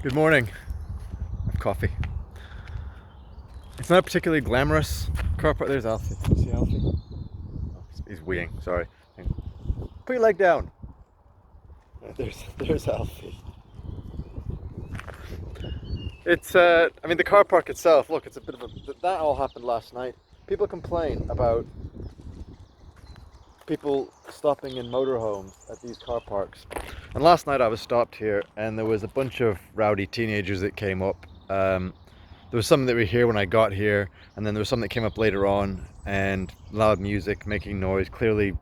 Good morning. I have coffee. It's not a particularly glamorous car park. There's Alfie. You see Alfie? Oh, he's weeing. Sorry. Put your leg down. There's Alfie. It's I mean the car park itself. Look, it's a bit of a. That all happened last night. People complain about people stopping in motorhomes at these car parks. And last night I was stopped here, and there was a bunch of rowdy teenagers that came up. There was some that were here when I got here, and then there was some that came up later on, and loud music, making noise, clearly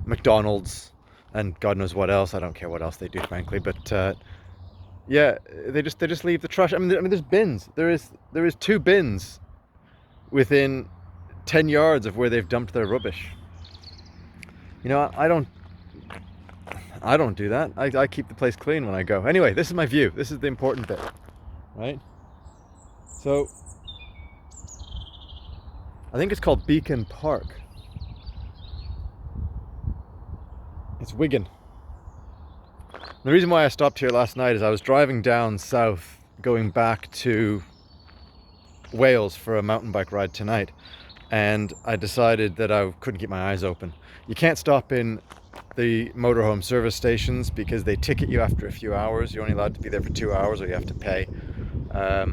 McDonald's, and God knows what else. I don't care what else they do, frankly, but yeah, they just leave the trash. I mean, there's bins. There is 2 bins within 10 yards of where they've dumped their rubbish. You know, I don't do that. I keep the place clean when I go. Anyway, this is my view. This is the important bit, right? So, I think it's called Beacon Park. It's Wigan. The reason why I stopped here last night is I was driving down south, going back to Wales for a mountain bike ride tonight, and I decided that I couldn't keep my eyes open. You can't stop in the motorhome service stations because they ticket you after a few hours. You're only allowed to be there for 2 hours, or you have to pay,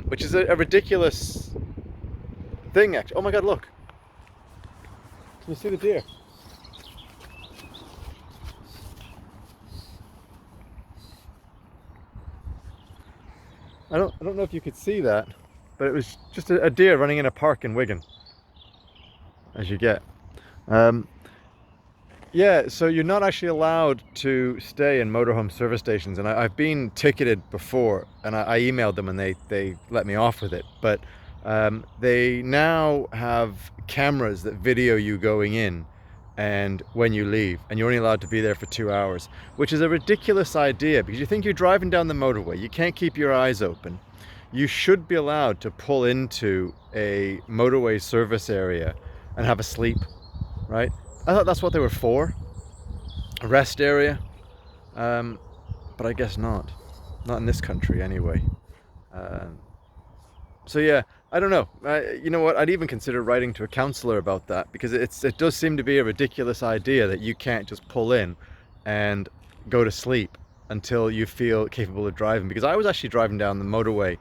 which is a ridiculous thing, actually. Oh my God, look. Can you see the deer? I don't know if you could see that, but it was just a deer running in a park in Wigan, as you get. Yeah, so you're not actually allowed to stay in motorhome service stations, and I've been ticketed before, and I emailed them and they let me off with it, but they now have cameras that video you going in and when you leave, and you're only allowed to be there for 2 hours, which is a ridiculous idea because you think you're driving down the motorway, you can't keep your eyes open. You should be allowed to pull into a motorway service area and have a sleep, right? I thought that's what they were for, a rest area, but I guess not in this country anyway. So yeah, I don't know. You know what? I'd even consider writing to a counsellor about that, because it does seem to be a ridiculous idea that you can't just pull in and go to sleep until you feel capable of driving. Because I was actually driving down the motorway,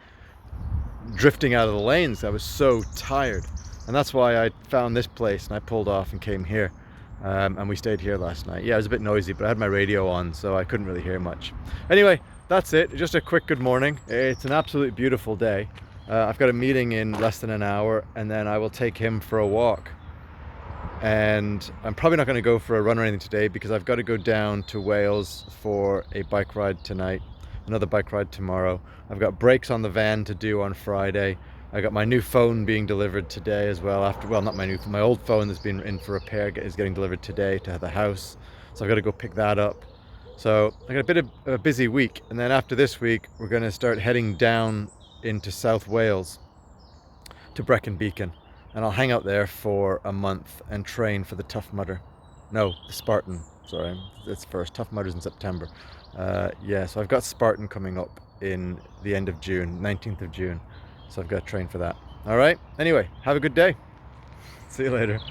drifting out of the lanes. I was so tired, and that's why I found this place and I pulled off and came here. And we stayed here last night. Yeah, it was a bit noisy, but I had my radio on, so I couldn't really hear much. Anyway, that's it. Just a quick good morning. It's an absolutely beautiful day. I've got a meeting in less than an hour, and then I will take him for a walk. And I'm probably not going to go for a run or anything today because I've got to go down to Wales for a bike ride tonight, another bike ride tomorrow. I've got brakes on the van to do on Friday. I got my new phone being delivered today as well. Not my old phone that's been in for repair is getting delivered today to the house. So I've got to go pick that up. So I got a bit of a busy week, and then after this week, we're going to start heading down into South Wales to Brecon Beacon, and I'll hang out there for a month and train for the Tough Mudder. No, the Spartan. Sorry, it's first. Tough Mudder's in September. Yeah, so I've got Spartan coming up in the end of June, 19th of June. So I've got to train for that. All right. Anyway, have a good day. See you later.